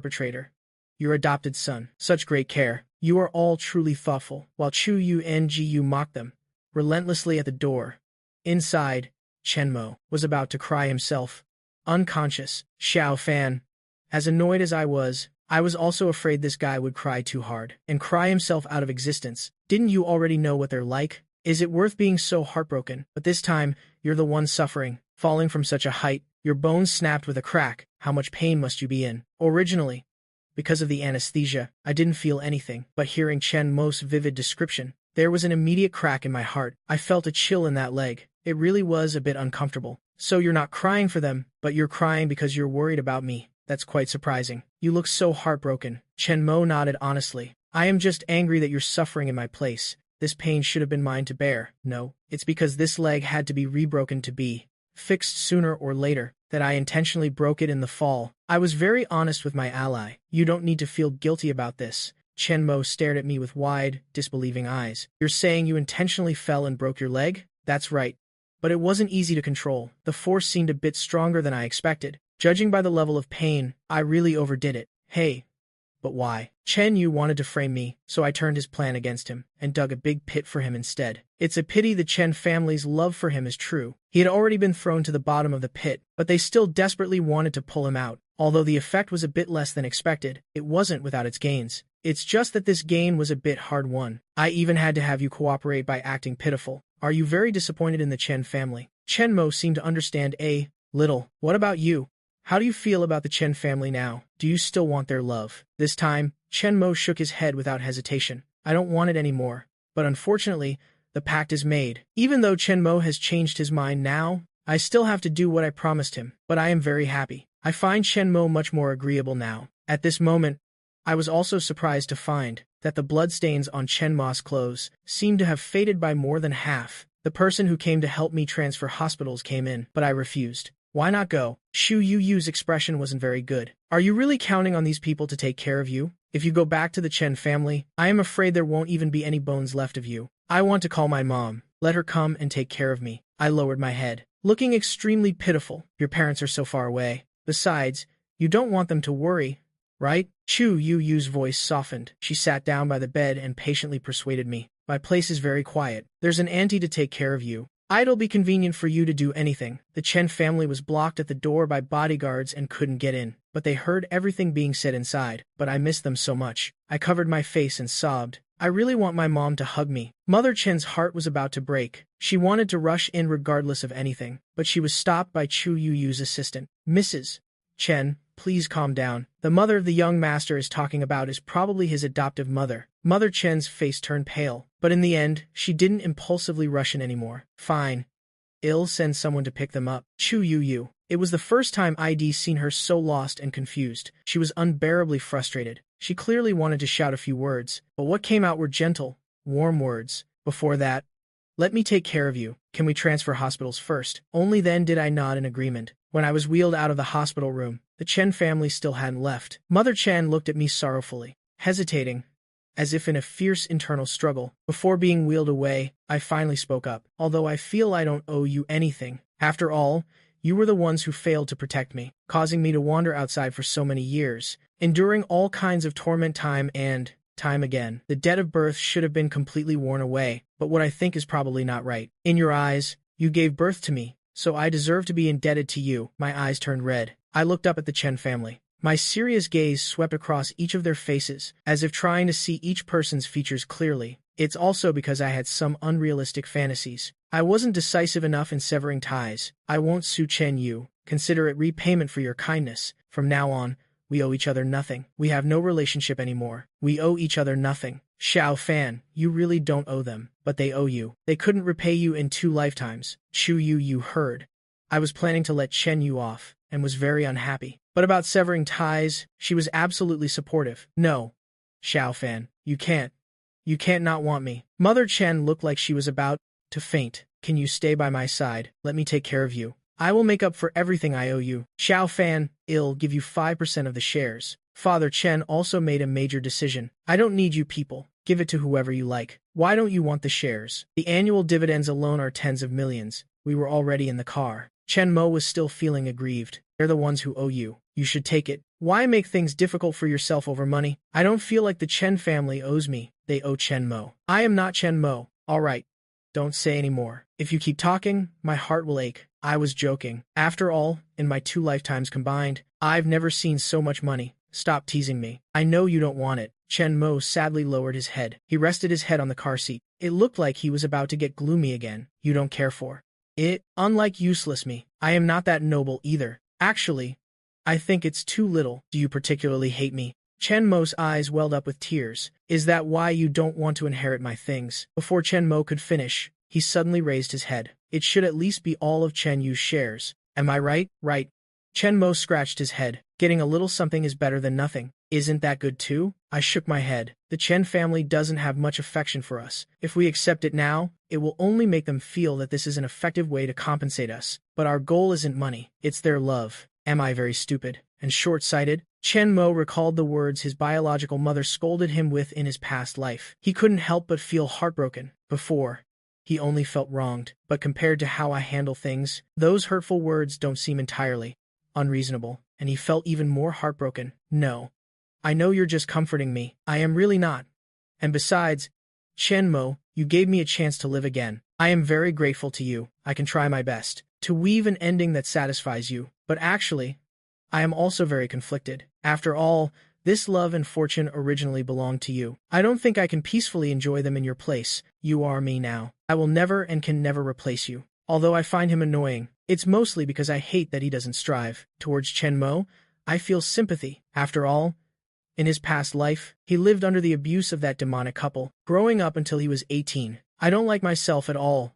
perpetrator. Your adopted son. Such great care. You are all truly thoughtful. While Chu Yungu mocked them relentlessly at the door. Inside, Chen Mo was about to cry himself. Unconscious. Xiao Fan. As annoyed as I was also afraid this guy would cry too hard and cry himself out of existence. Didn't you already know what they're like? Is it worth being so heartbroken? But this time, you're the one suffering, falling from such a height. Your bones snapped with a crack. How much pain must you be in? Originally, because of the anesthesia, I didn't feel anything, but hearing Chen Mo's vivid description, there was an immediate crack in my heart. I felt a chill in that leg. It really was a bit uncomfortable. So you're not crying for them, but you're crying because you're worried about me. That's quite surprising. You look so heartbroken. Chen Mo nodded honestly. I am just angry that you're suffering in my place. This pain should have been mine to bear. No, it's because this leg had to be rebroken to be fixed sooner or later, that I intentionally broke it in the fall. I was very honest with my ally. You don't need to feel guilty about this. Chen Mo stared at me with wide, disbelieving eyes. You're saying you intentionally fell and broke your leg? That's right. But it wasn't easy to control. The force seemed a bit stronger than I expected. Judging by the level of pain, I really overdid it. Hey. But why? Chen Yu wanted to frame me, so I turned his plan against him and dug a big pit for him instead. It's a pity the Chen family's love for him is true. He had already been thrown to the bottom of the pit, but they still desperately wanted to pull him out. Although the effect was a bit less than expected, it wasn't without its gains. It's just that this gain was a bit hard-won. I even had to have you cooperate by acting pitiful. Are you very disappointed in the Chen family? Chen Mo seemed to understand a little. What about you? How do you feel about the Chen family now? Do you still want their love? This time, Chen Mo shook his head without hesitation. I don't want it anymore. But unfortunately, the pact is made. Even though Chen Mo has changed his mind now, I still have to do what I promised him. But I am very happy. I find Chen Mo much more agreeable now. At this moment, I was also surprised to find that the bloodstains on Chen Mo's clothes seemed to have faded by more than half. The person who came to help me transfer hospitals came in, but I refused. Why not go? Xu Yu's expression wasn't very good. Are you really counting on these people to take care of you? If you go back to the Chen family, I am afraid there won't even be any bones left of you. I want to call my mom. Let her come and take care of me. I lowered my head, looking extremely pitiful. Your parents are so far away. Besides, you don't want them to worry, right? Chu Yu's voice softened. She sat down by the bed and patiently persuaded me. My place is very quiet. There's an auntie to take care of you. It'll be convenient for you to do anything. The Chen family was blocked at the door by bodyguards and couldn't get in, but they heard everything being said inside. But I missed them so much. I covered my face and sobbed. I really want my mom to hug me. Mother Chen's heart was about to break. She wanted to rush in regardless of anything, but she was stopped by Chu Yu's assistant. Mrs. Chen, please calm down. The mother of the young master is talking about is probably his adoptive mother. Mother Chen's face turned pale, but in the end, she didn't impulsively rush in anymore. Fine. I'll send someone to pick them up. Chu Yu. It was the first time I'd seen her so lost and confused. She was unbearably frustrated. She clearly wanted to shout a few words, but what came out were gentle, warm words. Before that, let me take care of you. Can we transfer hospitals first? Only then did I nod in agreement. When I was wheeled out of the hospital room, the Chen family still hadn't left. Mother Chen looked at me sorrowfully, hesitating, as if in a fierce internal struggle. Before being wheeled away, I finally spoke up. Although I feel I don't owe you anything. After all, you were the ones who failed to protect me, causing me to wander outside for so many years, enduring all kinds of torment time and time again. The debt of birth should have been completely worn away, but what I think is probably not right. In your eyes, you gave birth to me, so I deserve to be indebted to you. My eyes turned red. I looked up at the Chen family. My serious gaze swept across each of their faces, as if trying to see each person's features clearly. It's also because I had some unrealistic fantasies. I wasn't decisive enough in severing ties. I won't sue Chen Yu. Consider it repayment for your kindness. From now on, we owe each other nothing. We have no relationship anymore. We owe each other nothing. Xiao Fan, you really don't owe them, but they owe you. They couldn't repay you in 2 lifetimes. Chu Yu heard. I was planning to let Chen Yu off, and was very unhappy. But about severing ties, she was absolutely supportive. No, Xiao Fan, you can't. You can't not want me. Mother Chen looked like she was about to faint. Can you stay by my side? Let me take care of you. I will make up for everything I owe you. Xiao Fan, I'll give you 5% of the shares. Father Chen also made a major decision. I don't need you people. Give it to whoever you like. Why don't you want the shares? The annual dividends alone are tens of millions. We were already in the car. Chen Mo was still feeling aggrieved. They're the ones who owe you. You should take it. Why make things difficult for yourself over money? I don't feel like the Chen family owes me. They owe Chen Mo. I am not Chen Mo. All right. Don't say any more. If you keep talking, my heart will ache. I was joking. After all, in my 2 lifetimes combined, I've never seen so much money. Stop teasing me. I know you don't want it. Chen Mo sadly lowered his head. He rested his head on the car seat. It looked like he was about to get gloomy again. You don't care for it? Unlike useless me, I am not that noble either. Actually, I think it's too little. Do you particularly hate me? Chen Mo's eyes welled up with tears. Is that why you don't want to inherit my things? Before Chen Mo could finish, he suddenly raised his head. It should at least be all of Chen Yu's shares. Am I right? Right. Chen Mo scratched his head. Getting a little something is better than nothing. Isn't that good too? I shook my head. The Chen family doesn't have much affection for us. If we accept it now, it will only make them feel that this is an effective way to compensate us. But our goal isn't money. It's their love. Am I very stupid and short-sighted? Chen Mo recalled the words his biological mother scolded him with in his past life. He couldn't help but feel heartbroken. Before, he only felt wronged. But compared to how I handle things, those hurtful words don't seem entirely unreasonable. And he felt even more heartbroken. No. I know you're just comforting me. I am really not. And besides, Chen Mo, you gave me a chance to live again. I am very grateful to you. I can try my best to weave an ending that satisfies you. But actually, I am also very conflicted. After all, this love and fortune originally belonged to you. I don't think I can peacefully enjoy them in your place. You are me now. I will never and can never replace you. Although I find him annoying, it's mostly because I hate that he doesn't strive. Towards Chen Mo, I feel sympathy. After all, in his past life, he lived under the abuse of that demonic couple, growing up until he was 18. I don't like myself at all.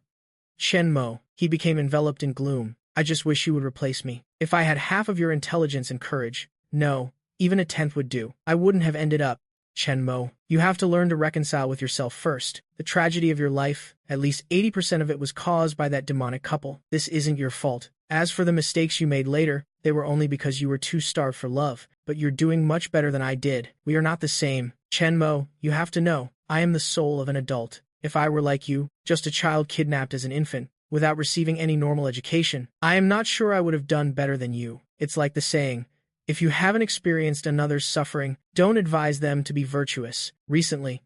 Chen Mo, he became enveloped in gloom. I just wish you would replace me. If I had half of your intelligence and courage, no, even a tenth would do. I wouldn't have ended up. Chen Mo, you have to learn to reconcile with yourself first. The tragedy of your life, at least 80% of it was caused by that demonic couple. This isn't your fault. As for the mistakes you made later, they were only because you were too starved for love. But you're doing much better than I did. We are not the same. Chen Mo, you have to know, I am the soul of an adult. If I were like you, just a child kidnapped as an infant, without receiving any normal education, I am not sure I would have done better than you. It's like the saying, if you haven't experienced another's suffering, don't advise them to be virtuous. Recently,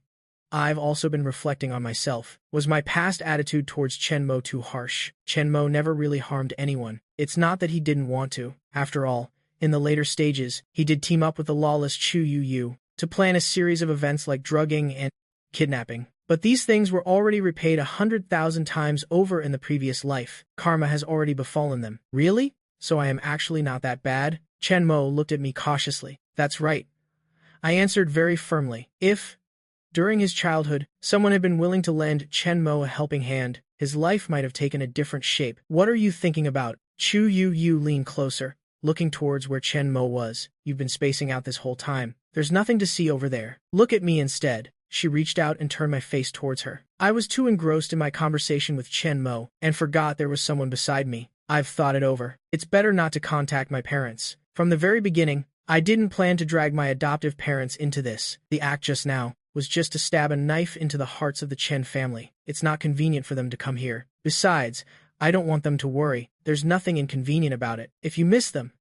I've also been reflecting on myself. Was my past attitude towards Chen Mo too harsh? Chen Mo never really harmed anyone. It's not that he didn't want to. After all, in the later stages, he did team up with the lawless Chu Yu to plan a series of events like drugging and kidnapping. But these things were already repaid 100,000 times over in the previous life. Karma has already befallen them. Really? So I am actually not that bad? Chen Mo looked at me cautiously. That's right. I answered very firmly. If, during his childhood, someone had been willing to lend Chen Mo a helping hand, his life might have taken a different shape. What are you thinking about? Chu Yu leaned closer, looking towards where Chen Mo was. You've been spacing out this whole time. There's nothing to see over there. Look at me instead. She reached out and turned my face towards her. I was too engrossed in my conversation with Chen Mo and forgot there was someone beside me. I've thought it over. It's better not to contact my parents. From the very beginning, I didn't plan to drag my adoptive parents into this. The act just now was just to stab a knife into the hearts of the Chen family. It's not convenient for them to come here. Besides, I don't want them to worry. There's nothing inconvenient about it. If you miss them,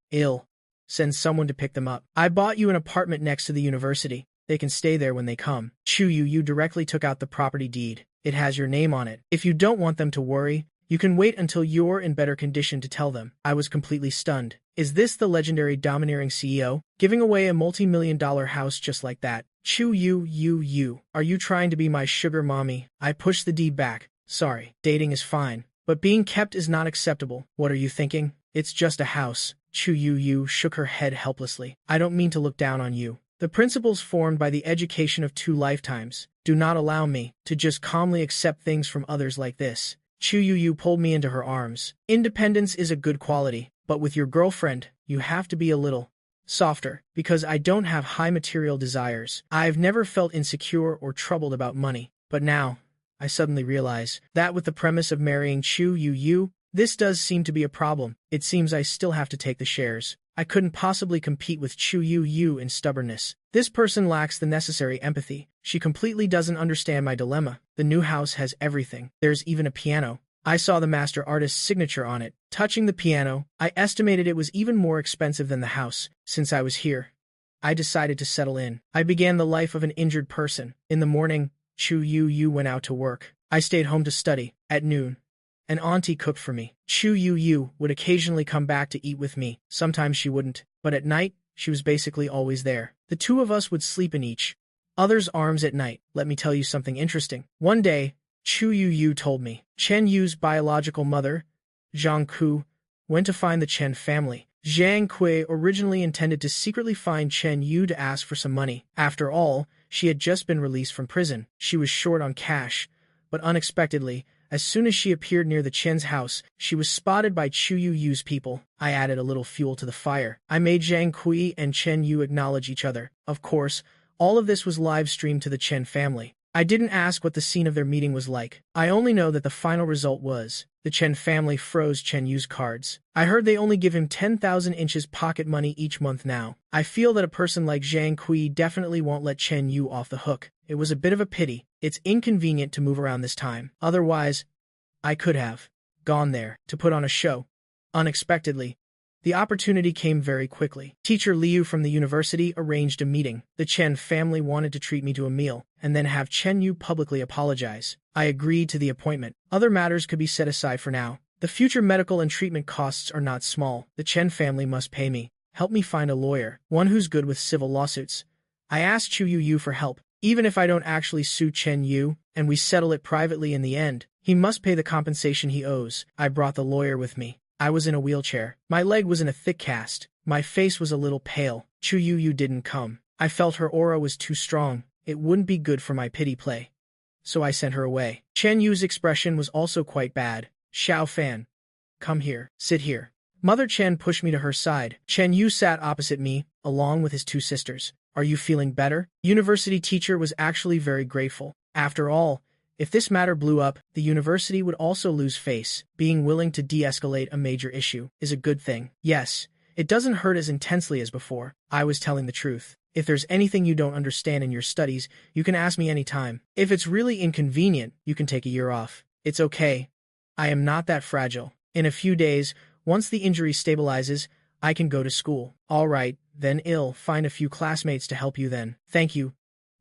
send someone to pick them up. I bought you an apartment next to the university. They can stay there when they come. Chu Yu directly took out the property deed. It has your name on it. If you don't want them to worry, you can wait until you're in better condition to tell them. I was completely stunned. Is this the legendary domineering CEO? Giving away a multi-million-dollar house just like that? Chu Yu, are you trying to be my sugar mommy? I pushed the deed back. Sorry, dating is fine, but being kept is not acceptable. What are you thinking? It's just a house. Chu Yu shook her head helplessly. I don't mean to look down on you. The principles formed by the education of 2 lifetimes do not allow me to just calmly accept things from others like this. Chu Yu pulled me into her arms. Independence is a good quality, but with your girlfriend, you have to be a little softer, because I don't have high material desires. I've never felt insecure or troubled about money, but now, I suddenly realize that with the premise of marrying Chu Yu, this does seem to be a problem. It seems I still have to take the shares. I couldn't possibly compete with Chu Yu in stubbornness. This person lacks the necessary empathy. She completely doesn't understand my dilemma. The new house has everything. There's even a piano. I saw the master artist's signature on it. Touching the piano, I estimated it was even more expensive than the house. Since I was here, I decided to settle in. I began the life of an injured person. In the morning, Chu Yu went out to work. I stayed home to study. At noon, an auntie cooked for me. Chu Yu would occasionally come back to eat with me. Sometimes she wouldn't, but at night, she was basically always there. The two of us would sleep in each other's arms at night. Let me tell you something interesting. One day, Chu Yu told me Chen Yu's biological mother, Zhang Ku, went to find the Chen family. Zhang Kui originally intended to secretly find Chen Yu to ask for some money. After all, she had just been released from prison. She was short on cash, but unexpectedly, as soon as she appeared near the Chen's house, she was spotted by Chu Yu's people. I added a little fuel to the fire. I made Zhang Kui and Chen Yu acknowledge each other. Of course, all of this was live-streamed to the Chen family. I didn't ask what the scene of their meeting was like. I only know that the final result was the Chen family froze Chen Yu's cards. I heard they only give him 10,000 inches pocket money each month now. I feel that a person like Zhang Kui definitely won't let Chen Yu off the hook. It was a bit of a pity. It's inconvenient to move around this time. Otherwise, I could have gone there to put on a show. Unexpectedly, the opportunity came very quickly. Teacher Liu from the university arranged a meeting. The Chen family wanted to treat me to a meal, and then have Chen Yu publicly apologize. I agreed to the appointment. Other matters could be set aside for now. The future medical and treatment costs are not small. The Chen family must pay me. Help me find a lawyer, one who's good with civil lawsuits. I asked Chu Yu for help. Even if I don't actually sue Chen Yu, and we settle it privately in the end, he must pay the compensation he owes. I brought the lawyer with me. I was in a wheelchair. My leg was in a thick cast. My face was a little pale. Chu Yu didn't come. I felt her aura was too strong. It wouldn't be good for my pity play. So I sent her away. Chen Yu's expression was also quite bad. Xiao Fan, come here. Sit here. Mother Chen pushed me to her side. Chen Yu sat opposite me, along with his two sisters. Are you feeling better? University teacher was actually very grateful. After all, if this matter blew up, the university would also lose face. Being willing to de-escalate a major issue is a good thing. Yes, it doesn't hurt as intensely as before. I was telling the truth. If there's anything you don't understand in your studies, you can ask me anytime. If it's really inconvenient, you can take a year off. It's okay. I am not that fragile. In a few days, once the injury stabilizes, I can go to school. All right, then I'll find a few classmates to help you then. Thank you,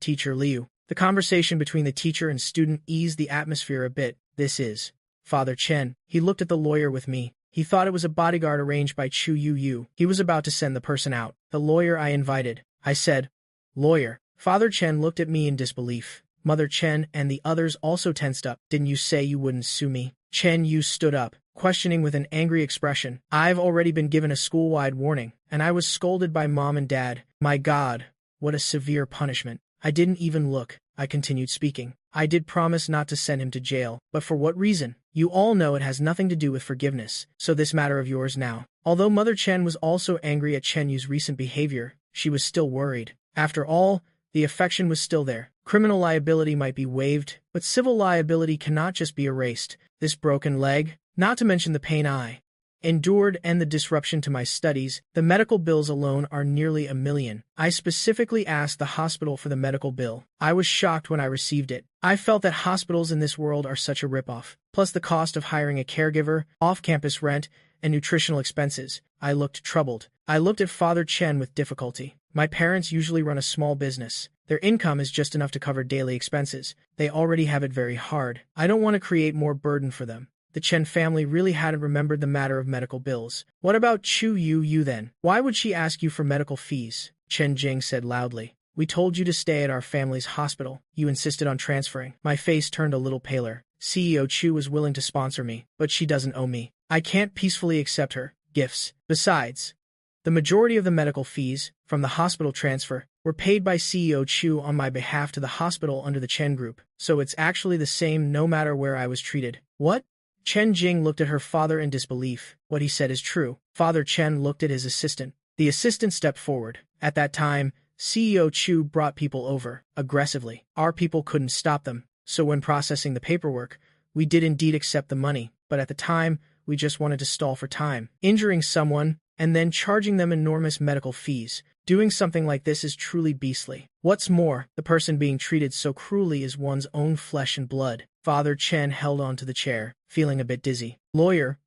Teacher Liu. The conversation between the teacher and student eased the atmosphere a bit. This is Father Chen. He looked at the lawyer with me. He thought it was a bodyguard arranged by Chu Yu. He was about to send the person out. The lawyer I invited. I said, Lawyer. Father Chen looked at me in disbelief. Mother Chen and the others also tensed up. Didn't you say you wouldn't sue me? Chen Yu stood up, questioning with an angry expression. I've already been given a school-wide warning, and I was scolded by Mom and Dad. My God, what a severe punishment. I didn't even look. I continued speaking. I did promise not to send him to jail, but for what reason? You all know it has nothing to do with forgiveness, so this matter of yours now. Although Mother Chen was also angry at Chen Yu's recent behavior, she was still worried. After all, the affection was still there. Criminal liability might be waived, but civil liability cannot just be erased. This broken leg, not to mention the pain I endured and the disruption to my studies, the medical bills alone are nearly $1 million. I specifically asked the hospital for the medical bill. I was shocked when I received it. I felt that hospitals in this world are such a ripoff. Plus the cost of hiring a caregiver, off-campus rent, and nutritional expenses. I looked troubled. I looked at Father Chen with difficulty. My parents usually run a small business. Their income is just enough to cover daily expenses. They already have it very hard. I don't want to create more burden for them. The Chen family really hadn't remembered the matter of medical bills. What about Chu Yu then? Why would she ask you for medical fees? Chen Jing said loudly. We told you to stay at our family's hospital. You insisted on transferring. My face turned a little paler. CEO Chu was willing to sponsor me, but she doesn't owe me. I can't peacefully accept her gifts. Besides, the majority of the medical fees, from the hospital transfer, were paid by CEO Chu on my behalf to the hospital under the Chen Group, so it's actually the same no matter where I was treated. What? Chen Jing looked at her father in disbelief. What he said is true. Father Chen looked at his assistant. The assistant stepped forward. At that time, CEO Chu brought people over, aggressively. Our people couldn't stop them, so when processing the paperwork, we did indeed accept the money, but at the time, we just wanted to stall for time. Injuring someone, and then charging them enormous medical fees. Doing something like this is truly beastly. What's more, the person being treated so cruelly is one's own flesh and blood. Father Chen held on to the chair, feeling a bit dizzy. Lawyer,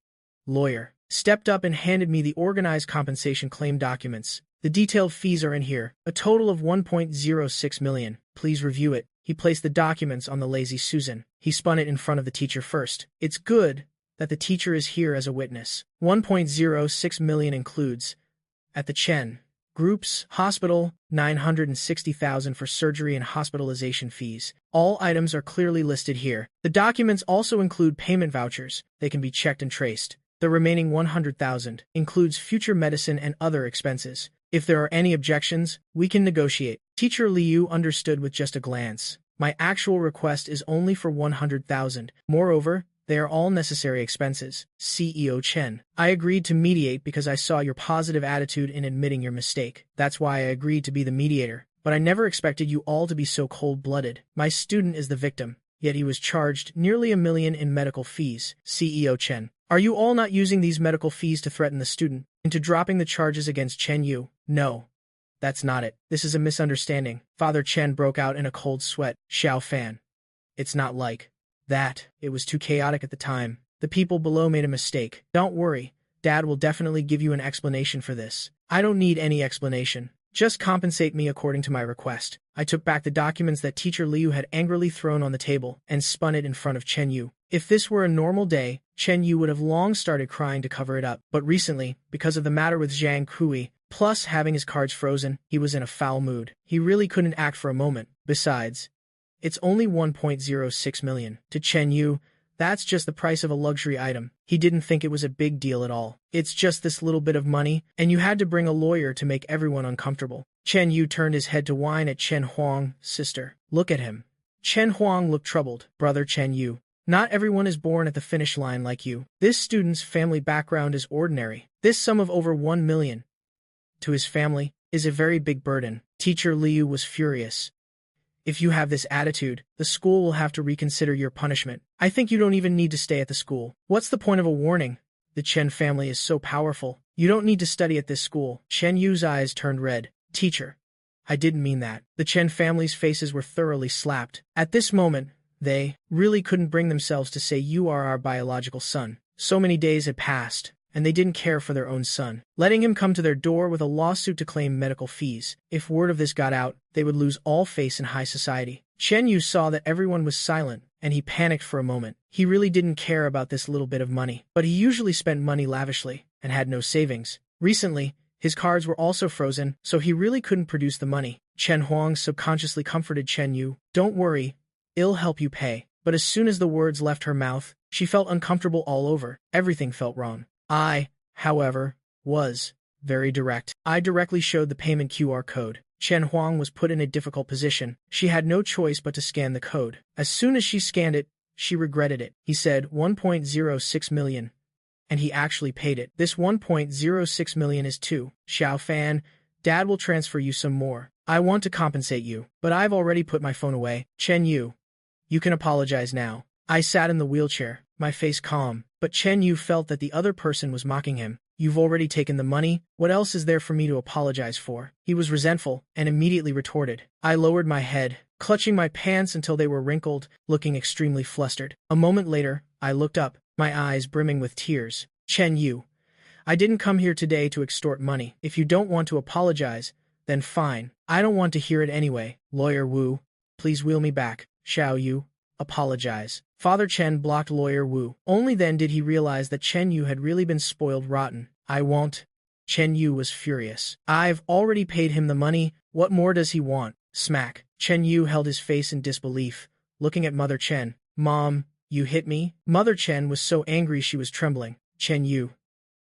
stepped up and handed me the organized compensation claim documents. The detailed fees are in here, a total of 1.06 million. Please review it. He placed the documents on the lazy Susan. He spun it in front of the teacher first. It's good that the teacher is here as a witness. 1.06 million includes, at the Chen Group's hospital, 960,000 for surgery and hospitalization fees. All items are clearly listed here. The documents also include payment vouchers. They can be checked and traced. The remaining 100,000 includes future medicine and other expenses. If there are any objections, we can negotiate. Teacher Liu understood with just a glance. My actual request is only for 100,000. Moreover, they are all necessary expenses. CEO Chen, I agreed to mediate because I saw your positive attitude in admitting your mistake. That's why I agreed to be the mediator. But I never expected you all to be so cold-blooded. My student is the victim, yet he was charged nearly 1 million in medical fees. CEO Chen, are you all not using these medical fees to threaten the student into dropping the charges against Chen Yu? No. That's not it. This is a misunderstanding. Father Chen broke out in a cold sweat. Xiao Fan. It's not like that. It was too chaotic at the time. The people below made a mistake. Don't worry. Dad will definitely give you an explanation for this. I don't need any explanation. Just compensate me according to my request. I took back the documents that Teacher Liu had angrily thrown on the table and spun it in front of Chen Yu. If this were a normal day, Chen Yu would have long started crying to cover it up. But recently, because of the matter with Zhang Kui, plus having his cards frozen, he was in a foul mood. He really couldn't act for a moment. Besides, it's only 1.06 million. To Chen Yu, that's just the price of a luxury item. He didn't think it was a big deal at all. It's just this little bit of money, and you had to bring a lawyer to make everyone uncomfortable. Chen Yu turned his head to whine at Chen Huang, sister. Look at him. Chen Huang looked troubled. Brother Chen Yu, not everyone is born at the finish line like you. This student's family background is ordinary. This sum of over 1 million to his family is a very big burden. Teacher Liu was furious. If you have this attitude, the school will have to reconsider your punishment. I think you don't even need to stay at the school. What's the point of a warning? The Chen family is so powerful. You don't need to study at this school. Chen Yu's eyes turned red. Teacher, I didn't mean that. The Chen family's faces were thoroughly slapped. At this moment, they really couldn't bring themselves to say you are our biological son. So many days had passed, and they didn't care for their own son, letting him come to their door with a lawsuit to claim medical fees. If word of this got out, they would lose all face in high society. Chen Yu saw that everyone was silent, and he panicked for a moment. He really didn't care about this little bit of money, but he usually spent money lavishly, and had no savings. Recently, his cards were also frozen, so he really couldn't produce the money. Chen Huang subconsciously comforted Chen Yu. Don't worry, I'll help you pay. But as soon as the words left her mouth, she felt uncomfortable all over. Everything felt wrong. I, however, was very direct. I directly showed the payment QR code. Chen Huang was put in a difficult position. She had no choice but to scan the code. As soon as she scanned it, she regretted it. He said 1.06 million. And he actually paid it. This 1.06 million is too. Xiao Fan, Dad will transfer you some more. I want to compensate you, but I've already put my phone away. Chen Yu, you can apologize now. I sat in the wheelchair, my face calm, but Chen Yu felt that the other person was mocking him. You've already taken the money, what else is there for me to apologize for? He was resentful, and immediately retorted. I lowered my head, clutching my pants until they were wrinkled, looking extremely flustered. A moment later, I looked up, my eyes brimming with tears. Chen Yu, I didn't come here today to extort money. If you don't want to apologize, then fine. I don't want to hear it anyway. Lawyer Wu, please wheel me back. Xiao Yu, apologize. Father Chen blocked Lawyer Wu. Only then did he realize that Chen Yu had really been spoiled rotten. I won't. Chen Yu was furious. I've already paid him the money. What more does he want? Smack. Chen Yu held his face in disbelief, looking at Mother Chen. Mom, you hit me? Mother Chen was so angry she was trembling. Chen Yu,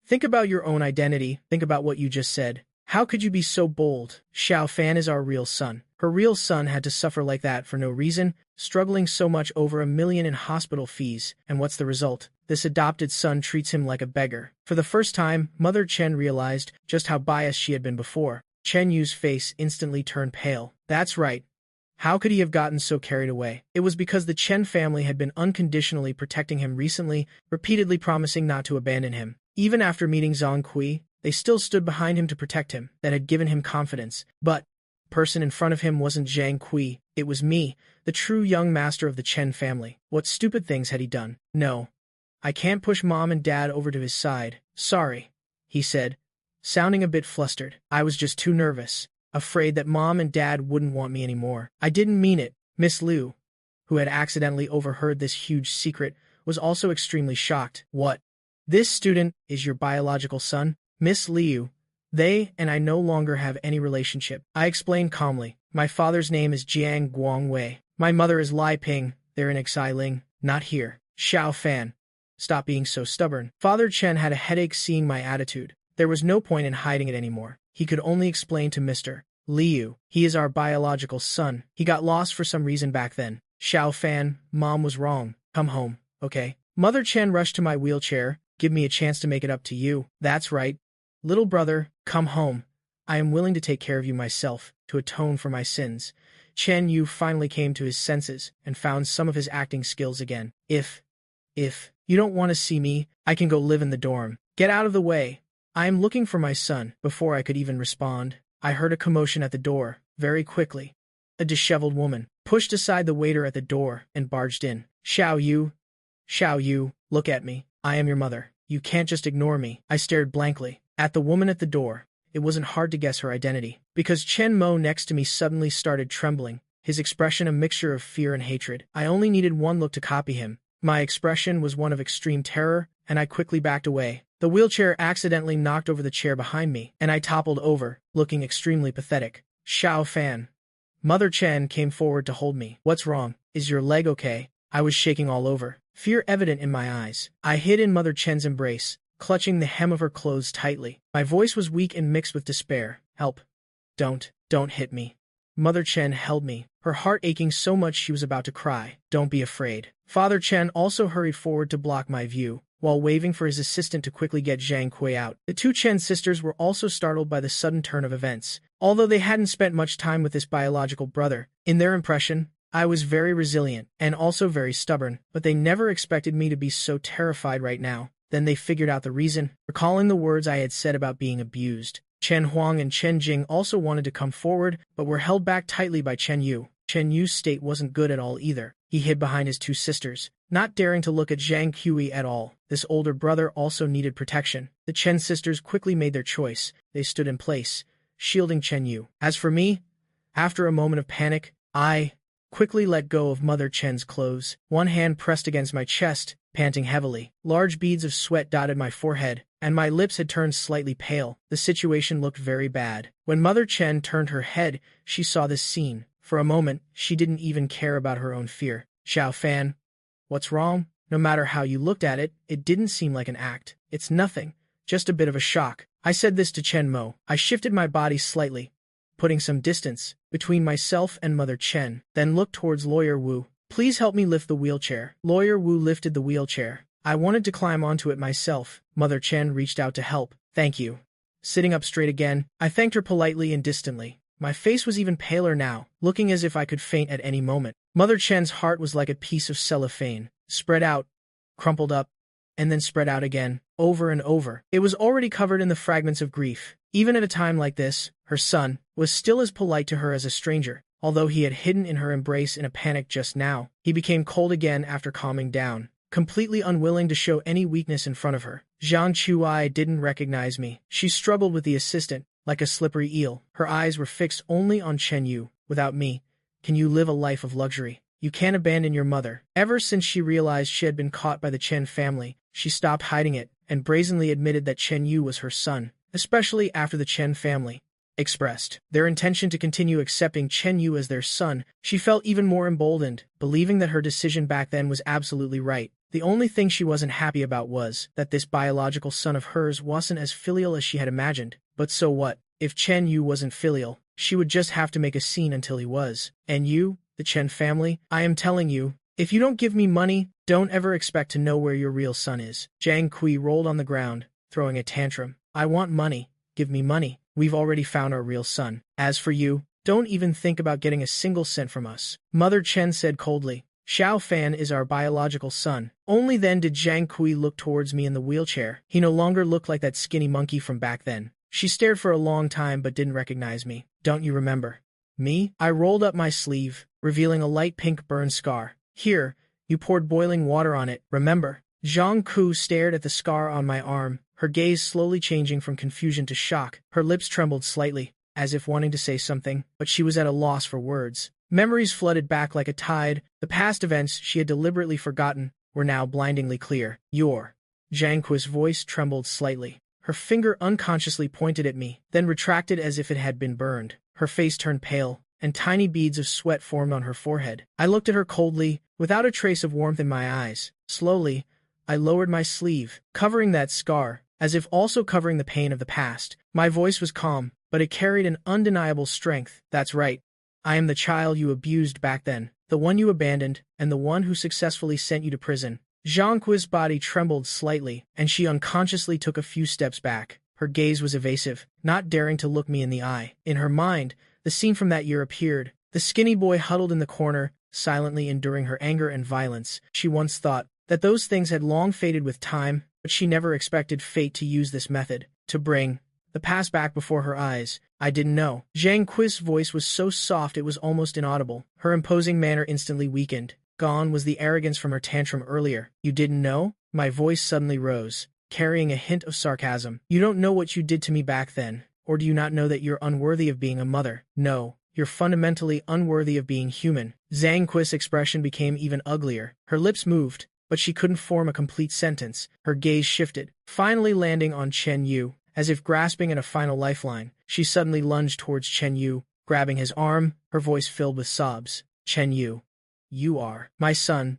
think about your own identity. Think about what you just said. How could you be so bold? Xiao Fan is our real son. Her real son had to suffer like that for no reason, struggling so much over 1 million in hospital fees. And what's the result? This adopted son treats him like a beggar. For the first time, Mother Chen realized just how biased she had been before. Chen Yu's face instantly turned pale. That's right. How could he have gotten so carried away? It was because the Chen family had been unconditionally protecting him recently, repeatedly promising not to abandon him. Even after meeting Zhang Kui, they still stood behind him to protect him. That had given him confidence. But person in front of him wasn't Zhang Kui, it was me, the true young master of the Chen family. What stupid things had he done? No. I can't push Mom and Dad over to his side. Sorry, he said, sounding a bit flustered. I was just too nervous, afraid that Mom and Dad wouldn't want me anymore. I didn't mean it. Miss Liu, who had accidentally overheard this huge secret, was also extremely shocked. What? This student is your biological son? Miss Liu, they and I no longer have any relationship. I explained calmly. My father's name is Jiang Guangwei. My mother is Lai Ping. They're in Xiling, not here. Xiao Fan, stop being so stubborn. Father Chen had a headache seeing my attitude. There was no point in hiding it anymore. He could only explain to Mr. Liu. He is our biological son. He got lost for some reason back then. Xiao Fan, Mom was wrong. Come home, okay? Mother Chen rushed to my wheelchair. Give me a chance to make it up to you. That's right. Little brother, come home. I am willing to take care of you myself, to atone for my sins. Chen Yu finally came to his senses and found some of his acting skills again. If you don't want to see me, I can go live in the dorm. Get out of the way. I am looking for my son. Before I could even respond, I heard a commotion at the door. Very quickly, a disheveled woman pushed aside the waiter at the door and barged in. Xiao Yu, look at me. I am your mother. You can't just ignore me. I stared blankly at the woman at the door. It wasn't hard to guess her identity, because Chen Mo next to me suddenly started trembling, his expression a mixture of fear and hatred. I only needed one look to copy him. My expression was one of extreme terror, and I quickly backed away. The wheelchair accidentally knocked over the chair behind me, and I toppled over, looking extremely pathetic. Xiao Fan. Mother Chen came forward to hold me. What's wrong? Is your leg okay? I was shaking all over, fear evident in my eyes. I hid in Mother Chen's embrace, clutching the hem of her clothes tightly. My voice was weak and mixed with despair. Help. Don't hit me. Mother Chen held me, her heart aching so much she was about to cry. Don't be afraid. Father Chen also hurried forward to block my view, while waving for his assistant to quickly get Zhang Kui out. The two Chen sisters were also startled by the sudden turn of events. Although they hadn't spent much time with this biological brother, in their impression, I was very resilient and also very stubborn, but they never expected me to be so terrified right now. Then they figured out the reason, recalling the words I had said about being abused. Chen Huang and Chen Jing also wanted to come forward, but were held back tightly by Chen Yu. Chen Yu's state wasn't good at all either. He hid behind his two sisters, not daring to look at Zhang Kui at all. This older brother also needed protection. The Chen sisters quickly made their choice. They stood in place, shielding Chen Yu. As for me, after a moment of panic, I quickly let go of Mother Chen's clothes. One hand pressed against my chest, panting heavily. Large beads of sweat dotted my forehead, and my lips had turned slightly pale. The situation looked very bad. When Mother Chen turned her head, she saw this scene. For a moment, she didn't even care about her own fear. Xiao Fan, what's wrong? No matter how you looked at it, it didn't seem like an act. It's nothing, just a bit of a shock. I said this to Chen Mo. I shifted my body slightly, putting some distance between myself and Mother Chen, then looked towards Lawyer Wu. Please help me lift the wheelchair. Lawyer Wu lifted the wheelchair. I wanted to climb onto it myself. Mother Chen reached out to help. Thank you. Sitting up straight again, I thanked her politely and distantly. My face was even paler now, looking as if I could faint at any moment. Mother Chen's heart was like a piece of cellophane, spread out, crumpled up, and then spread out again, over and over. It was already covered in the fragments of grief. Even at a time like this, her son was still as polite to her as a stranger. Although he had hidden in her embrace in a panic just now, he became cold again after calming down, completely unwilling to show any weakness in front of her. Zhang Chuai didn't recognize me. She struggled with the assistant, like a slippery eel. Her eyes were fixed only on Chen Yu. Without me, can you live a life of luxury? You can't abandon your mother. Ever since she realized she had been caught by the Chen family, she stopped hiding it and brazenly admitted that Chen Yu was her son, especially after the Chen family expressed their intention to continue accepting Chen Yu as their son. She felt even more emboldened, believing that her decision back then was absolutely right. The only thing she wasn't happy about was that this biological son of hers wasn't as filial as she had imagined. But so what? If Chen Yu wasn't filial, she would just have to make a scene until he was. And you, the Chen family, I am telling you, if you don't give me money, don't ever expect to know where your real son is. Zhang Kui rolled on the ground, throwing a tantrum. I want money. Give me money. We've already found our real son. As for you, don't even think about getting a single cent from us. Mother Chen said coldly. Xiao Fan is our biological son. Only then did Zhang Kui look towards me in the wheelchair. He no longer looked like that skinny monkey from back then. She stared for a long time but didn't recognize me. Don't you remember? Me? I rolled up my sleeve, revealing a light pink burn scar. Here, you poured boiling water on it, remember? Zhang Ku stared at the scar on my arm, her gaze slowly changing from confusion to shock. Her lips trembled slightly, as if wanting to say something, but she was at a loss for words. Memories flooded back like a tide. The past events she had deliberately forgotten were now blindingly clear. Zhang Ku's voice trembled slightly. Her finger unconsciously pointed at me, then retracted as if it had been burned. Her face turned pale, and tiny beads of sweat formed on her forehead. I looked at her coldly, without a trace of warmth in my eyes. Slowly, I lowered my sleeve, covering that scar, as if also covering the pain of the past. My voice was calm, but it carried an undeniable strength. That's right. I am the child you abused back then, the one you abandoned, and the one who successfully sent you to prison. Zhang Kui's body trembled slightly, and she unconsciously took a few steps back. Her gaze was evasive, not daring to look me in the eye. In her mind, the scene from that year appeared. The skinny boy huddled in the corner, silently enduring her anger and violence. She once thought that those things had long faded with time, but she never expected fate to use this method, to bring the past back before her eyes. I didn't know. Zhang Kui's voice was so soft it was almost inaudible. Her imposing manner instantly weakened. Gone was the arrogance from her tantrum earlier. You didn't know? My voice suddenly rose, carrying a hint of sarcasm. You don't know what you did to me back then, or do you not know that you're unworthy of being a mother? No, you're fundamentally unworthy of being human. Zhang Kui's expression became even uglier. Her lips moved, but she couldn't form a complete sentence. Her gaze shifted, finally landing on Chen Yu. As if grasping at a final lifeline, she suddenly lunged towards Chen Yu, grabbing his arm, her voice filled with sobs. Chen Yu, you are my son.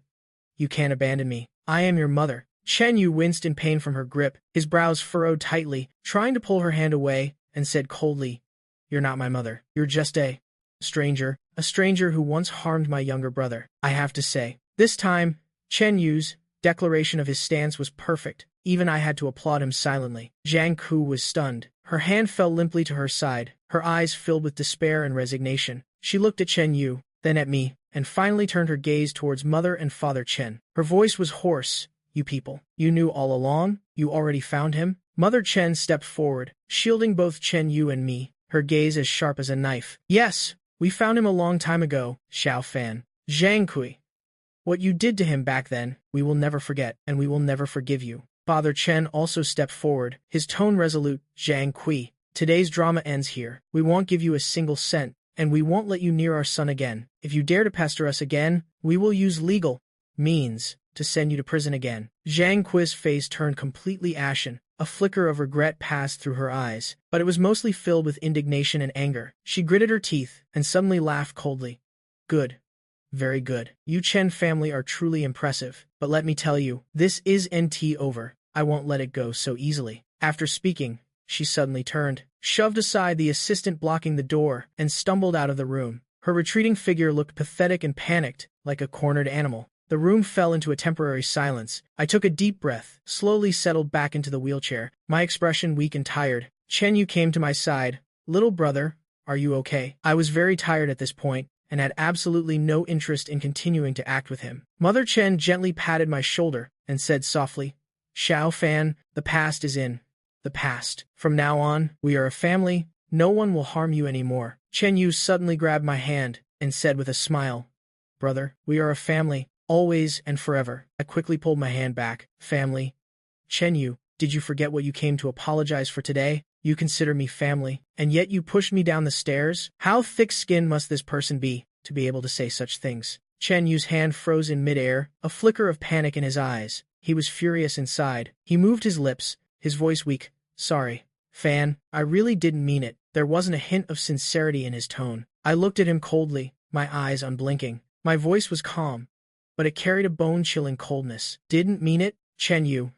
You can't abandon me. I am your mother. Chen Yu winced in pain from her grip, his brows furrowed tightly, trying to pull her hand away, and said coldly, You're not my mother. You're just a stranger who once harmed my younger brother. I have to say, this time, Chen Yu's declaration of his stance was perfect. Even I had to applaud him silently. Zhang Ku was stunned. Her hand fell limply to her side, her eyes filled with despair and resignation. She looked at Chen Yu, then at me, and finally turned her gaze towards Mother and Father Chen. Her voice was hoarse. You people, you knew all along? You already found him? Mother Chen stepped forward, shielding both Chen Yu and me, her gaze as sharp as a knife. Yes, we found him a long time ago, Xiao Fan. Zhang Kui. What you did to him back then, we will never forget, and we will never forgive you. Father Chen also stepped forward, his tone resolute. Zhang Kui, today's drama ends here. We won't give you a single cent, and we won't let you near our son again. If you dare to pester us again, we will use legal means to send you to prison again. Zhang Kui's face turned completely ashen. A flicker of regret passed through her eyes, but it was mostly filled with indignation and anger. She gritted her teeth and suddenly laughed coldly. Good. Very good. You Chen family are truly impressive, but let me tell you, this is over. I won't let it go so easily. After speaking, she suddenly turned, shoved aside the assistant blocking the door, and stumbled out of the room. Her retreating figure looked pathetic and panicked, like a cornered animal. The room fell into a temporary silence. I took a deep breath, slowly settled back into the wheelchair, my expression weak and tired. Chen Yu came to my side. Little brother, are you okay? I was very tired at this point, and had absolutely no interest in continuing to act with him. Mother Chen gently patted my shoulder, and said softly, Xiao Fan, the past is in the past. From now on, we are a family. No one will harm you anymore. Chen Yu suddenly grabbed my hand, and said with a smile, Brother, we are a family, always and forever. I quickly pulled my hand back. Family? Chen Yu, did you forget what you came to apologize for today? You consider me family, and yet you pushed me down the stairs? How thick-skinned must this person be, to be able to say such things? Chen Yu's hand froze in midair, a flicker of panic in his eyes. He was furious inside. He moved his lips, his voice weak. Sorry, Fan, I really didn't mean it. There wasn't a hint of sincerity in his tone. I looked at him coldly, my eyes unblinking. My voice was calm, but it carried a bone-chilling coldness. Didn't mean it? Chen Yu.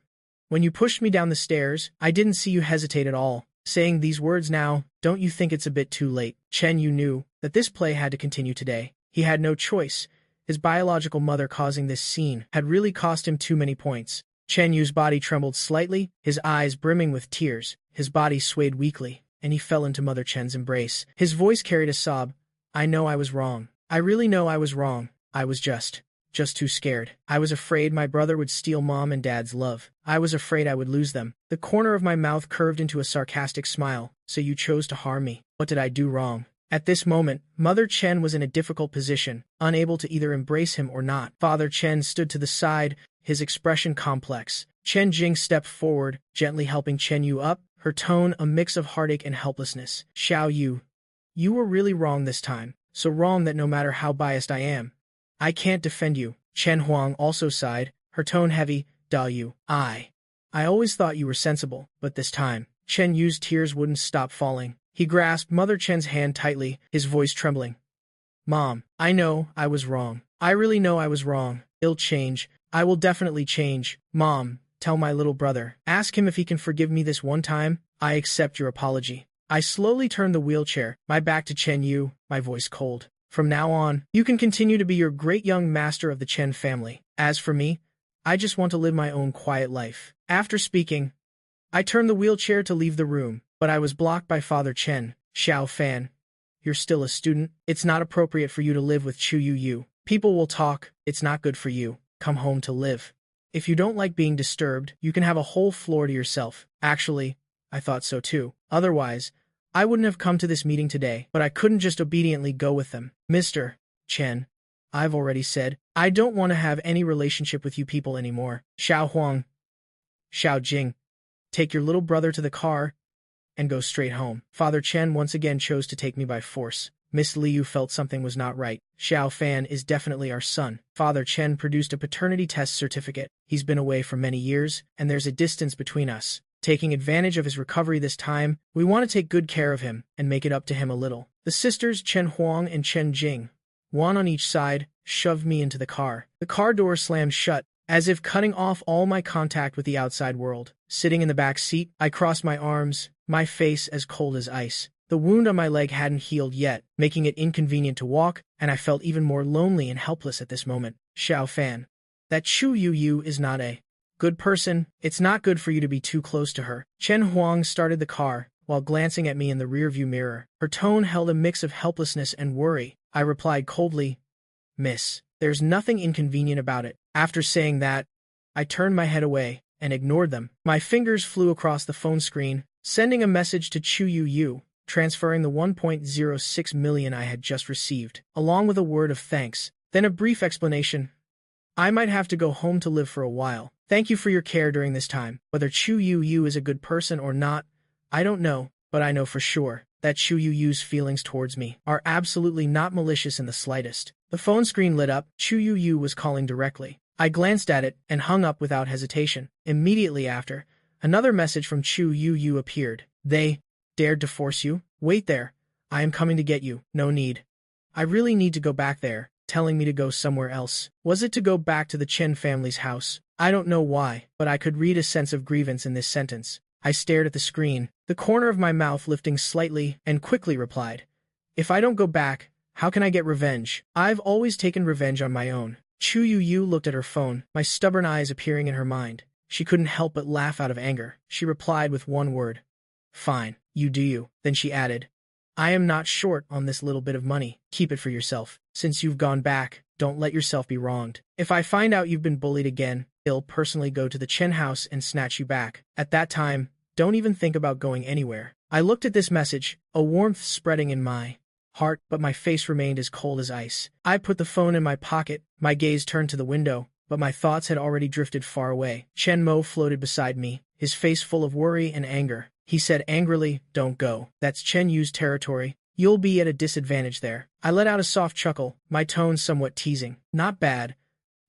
When you pushed me down the stairs, I didn't see you hesitate at all. Saying these words now, don't you think it's a bit too late? Chen Yu knew that this play had to continue today. He had no choice. His biological mother causing this scene had really cost him too many points. Chen Yu's body trembled slightly, his eyes brimming with tears. His body swayed weakly, and he fell into Mother Chen's embrace. His voice carried a sob. I know I was wrong. I really know I was wrong. I was just too scared. I was afraid my brother would steal Mom and Dad's love. I was afraid I would lose them. The corner of my mouth curved into a sarcastic smile. So you chose to harm me. What did I do wrong? At this moment, Mother Chen was in a difficult position, unable to either embrace him or not. Father Chen stood to the side, his expression complex. Chen Jing stepped forward, gently helping Chen Yu up, her tone a mix of heartache and helplessness. Xiao Yu, you were really wrong this time, so wrong that no matter how biased I am, I can't defend you. Chen Huang also sighed, her tone heavy. Da Yu, I always thought you were sensible, but this time, Chen Yu's tears wouldn't stop falling. He grasped Mother Chen's hand tightly, his voice trembling. Mom, I know I was wrong. I really know I was wrong. I'll change. I will definitely change. Mom, tell my little brother. Ask him if he can forgive me this one time. I accept your apology. I slowly turned the wheelchair, my back to Chen Yu, my voice cold. From now on, you can continue to be your great young master of the Chen family. As for me, I just want to live my own quiet life. After speaking, I turned the wheelchair to leave the room, but I was blocked by Father Chen. Xiao Fan, you're still a student. It's not appropriate for you to live with Chu Yu Yu. People will talk. It's not good for you. Come home to live. If you don't like being disturbed, you can have a whole floor to yourself. Actually, I thought so too. Otherwise, I wouldn't have come to this meeting today, but I couldn't just obediently go with them. Mr. Chen, I've already said, I don't want to have any relationship with you people anymore. Xiao Huang, Xiao Jing, take your little brother to the car and go straight home. Father Chen once again chose to take me by force. Miss Liu felt something was not right. Xiao Fan is definitely our son. Father Chen produced a paternity test certificate. He's been away for many years, and there's a distance between us. Taking advantage of his recovery this time, we want to take good care of him and make it up to him a little. The sisters Chen Huang and Chen Jing, one on each side, shoved me into the car. The car door slammed shut, as if cutting off all my contact with the outside world. Sitting in the back seat, I crossed my arms, my face as cold as ice. The wound on my leg hadn't healed yet, making it inconvenient to walk, and I felt even more lonely and helpless at this moment. Xiao Fan, that Chu Yu Yu is not a good person. It's not good for you to be too close to her. Chen Huang started the car, while glancing at me in the rearview mirror. Her tone held a mix of helplessness and worry. I replied coldly, Miss, there's nothing inconvenient about it. After saying that, I turned my head away and ignored them. My fingers flew across the phone screen, sending a message to Chu Yu Yu, transferring the 1.06 million I had just received, along with a word of thanks, then a brief explanation. I might have to go home to live for a while. Thank you for your care during this time. Whether Chu Yu Yu is a good person or not, I don't know, but I know for sure that Chu Yu Yu's feelings towards me are absolutely not malicious in the slightest. The phone screen lit up. Chu Yu Yu was calling directly. I glanced at it and hung up without hesitation. Immediately after, another message from Chu Yu Yu appeared. They dared to force you? Wait there. I am coming to get you. No need. I really need to go back there. Telling me to go somewhere else. Was it to go back to the Chen family's house? I don't know why, but I could read a sense of grievance in this sentence. I stared at the screen, the corner of my mouth lifting slightly, and quickly replied, If I don't go back, how can I get revenge? I've always taken revenge on my own. Chu Yu Yu looked at her phone, my stubborn eyes appearing in her mind. She couldn't help but laugh out of anger. She replied with one word. Fine, you do you. Then she added, I am not short on this little bit of money. Keep it for yourself. Since you've gone back, don't let yourself be wronged. If I find out you've been bullied again, I'll personally go to the Chen house and snatch you back. At that time, don't even think about going anywhere. I looked at this message, a warmth spreading in my heart, but my face remained as cold as ice. I put the phone in my pocket, my gaze turned to the window, but my thoughts had already drifted far away. Chen Mo floated beside me, his face full of worry and anger. He said angrily, Don't go. That's Chen Yu's territory. You'll be at a disadvantage there. I let out a soft chuckle, my tone somewhat teasing. Not bad.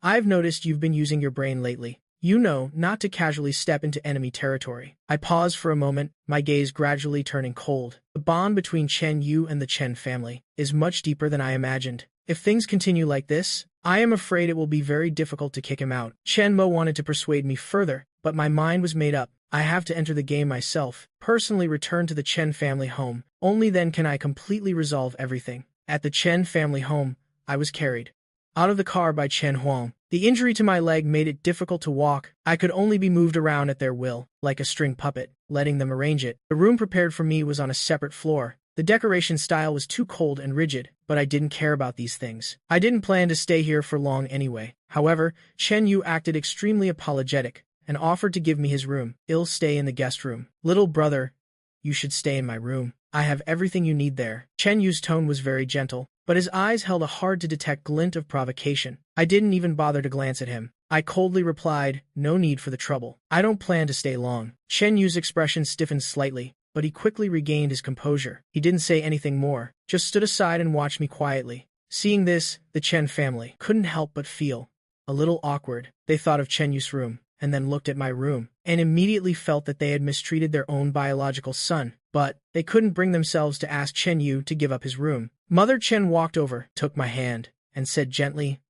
I've noticed you've been using your brain lately. You know not to casually step into enemy territory. I paused for a moment, my gaze gradually turning cold. The bond between Chen Yu and the Chen family is much deeper than I imagined. If things continue like this, I am afraid it will be very difficult to kick him out. Chen Mo wanted to persuade me further, but my mind was made up. I have to enter the game myself, personally return to the Chen family home. Only then can I completely resolve everything. At the Chen family home, I was carried out of the car by Chen Huang. The injury to my leg made it difficult to walk. I could only be moved around at their will, like a string puppet, letting them arrange it. The room prepared for me was on a separate floor. The decoration style was too cold and rigid, but I didn't care about these things. I didn't plan to stay here for long anyway. However, Chen Yu acted extremely apologetic and offered to give me his room. I'll stay in the guest room. Little brother, you should stay in my room. I have everything you need there. Chen Yu's tone was very gentle, but his eyes held a hard-to-detect glint of provocation. I didn't even bother to glance at him. I coldly replied, no need for the trouble. I don't plan to stay long. Chen Yu's expression stiffened slightly, but he quickly regained his composure. He didn't say anything more, just stood aside and watched me quietly. Seeing this, the Chen family couldn't help but feel a little awkward. They thought of Chen Yu's room, and then looked at my room, and immediately felt that they had mistreated their own biological son. But they couldn't bring themselves to ask Chen Yu to give up his room. Mother Chen walked over, took my hand, and said gently,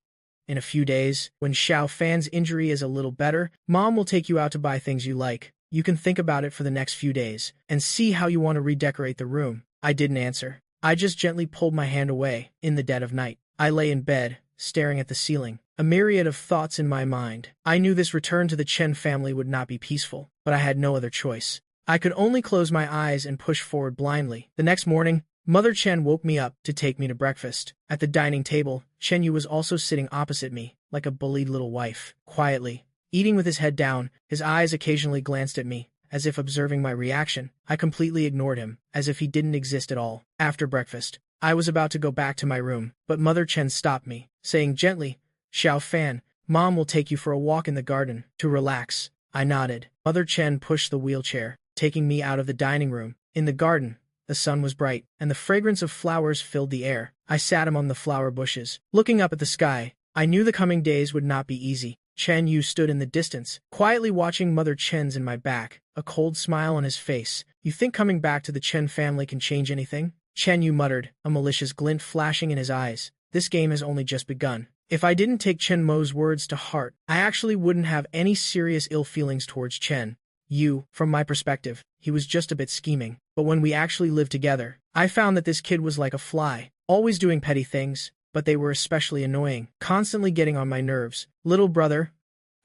in a few days, when Xiao Fan's injury is a little better, Mom will take you out to buy things you like. You can think about it for the next few days, and see how you want to redecorate the room. I didn't answer. I just gently pulled my hand away. In the dead of night, I lay in bed, staring at the ceiling, a myriad of thoughts in my mind. I knew this return to the Chen family would not be peaceful, but I had no other choice. I could only close my eyes and push forward blindly. The next morning, Mother Chen woke me up to take me to breakfast. At the dining table, Chen Yu was also sitting opposite me, like a bullied little wife, quietly, eating with his head down. His eyes occasionally glanced at me, as if observing my reaction. I completely ignored him, as if he didn't exist at all. After breakfast, I was about to go back to my room, but Mother Chen stopped me, saying gently, Xiao Fan, Mom will take you for a walk in the garden, to relax. I nodded. Mother Chen pushed the wheelchair, taking me out of the dining room. In the garden, the sun was bright, and the fragrance of flowers filled the air. I sat among the flower bushes, looking up at the sky. I knew the coming days would not be easy. Chen Yu stood in the distance, quietly watching Mother Chen's in my back, a cold smile on his face. You think coming back to the Chen family can change anything? Chen Yu muttered, a malicious glint flashing in his eyes. This game has only just begun. If I didn't take Chen Mo's words to heart, I actually wouldn't have any serious ill feelings towards Chen Yu. From my perspective, he was just a bit scheming. But when we actually lived together, I found that this kid was like a fly, always doing petty things, but they were especially annoying, constantly getting on my nerves. Little brother,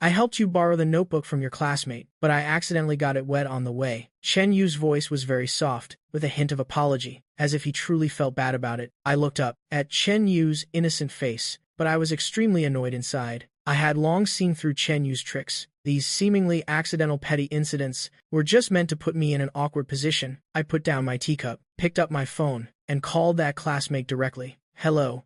I helped you borrow the notebook from your classmate, but I accidentally got it wet on the way. Chen Yu's voice was very soft, with a hint of apology, as if he truly felt bad about it. I looked up at Chen Yu's innocent face, but I was extremely annoyed inside. I had long seen through Chen Yu's tricks. These seemingly accidental petty incidents were just meant to put me in an awkward position. I put down my teacup, picked up my phone, and called that classmate directly. Hello.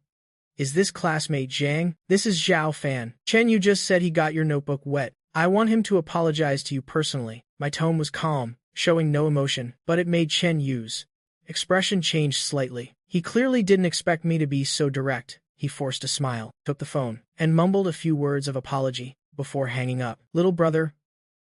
Is this classmate Zhang? This is Xiao Fan. Chen Yu just said he got your notebook wet. I want him to apologize to you personally. My tone was calm, showing no emotion, but it made Chen Yu's expression change slightly. He clearly didn't expect me to be so direct. He forced a smile, took the phone, and mumbled a few words of apology before hanging up. Little brother,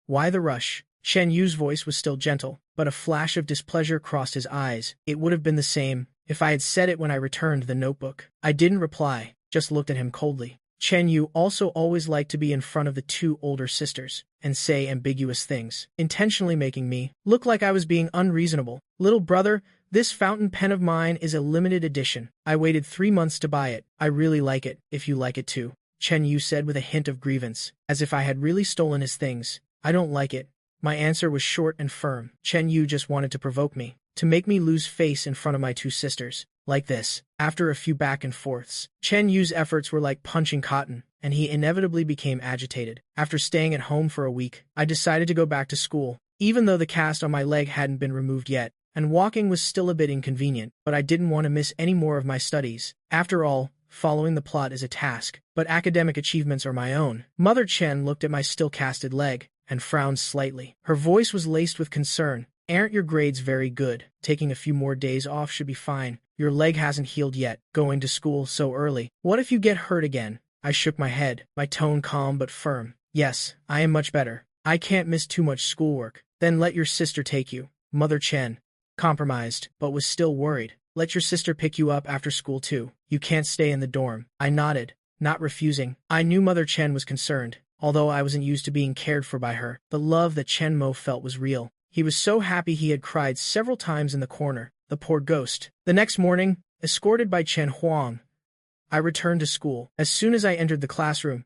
why the rush? Chen Yu's voice was still gentle, but a flash of displeasure crossed his eyes. It would have been the same if I had said it when I returned the notebook. I didn't reply, just looked at him coldly. Chen Yu also always liked to be in front of the two older sisters and say ambiguous things, intentionally making me look like I was being unreasonable. Little brother, this fountain pen of mine is a limited edition. I waited 3 months to buy it. I really like it, if you like it too. Chen Yu said with a hint of grievance, as if I had really stolen his things. I don't like it. My answer was short and firm. Chen Yu just wanted to provoke me, to make me lose face in front of my two sisters. Like this. After a few back and forths, Chen Yu's efforts were like punching cotton, and he inevitably became agitated. After staying at home for a week, I decided to go back to school, even though the cast on my leg hadn't been removed yet, and walking was still a bit inconvenient, but I didn't want to miss any more of my studies. After all, following the plot is a task, but academic achievements are my own. Mother Chen looked at my still-casted leg, and frowned slightly. Her voice was laced with concern. Aren't your grades very good? Taking a few more days off should be fine. Your leg hasn't healed yet, going to school so early. What if you get hurt again? I shook my head, my tone calm but firm. Yes, I am much better. I can't miss too much schoolwork. Then let your sister take you. Mother Chen compromised, but was still worried. Let your sister pick you up after school too. You can't stay in the dorm. I nodded, not refusing. I knew Mother Chen was concerned. Although I wasn't used to being cared for by her, the love that Chen Mo felt was real. He was so happy he had cried several times in the corner. The poor ghost. The next morning, escorted by Chen Huang, I returned to school. As soon as I entered the classroom,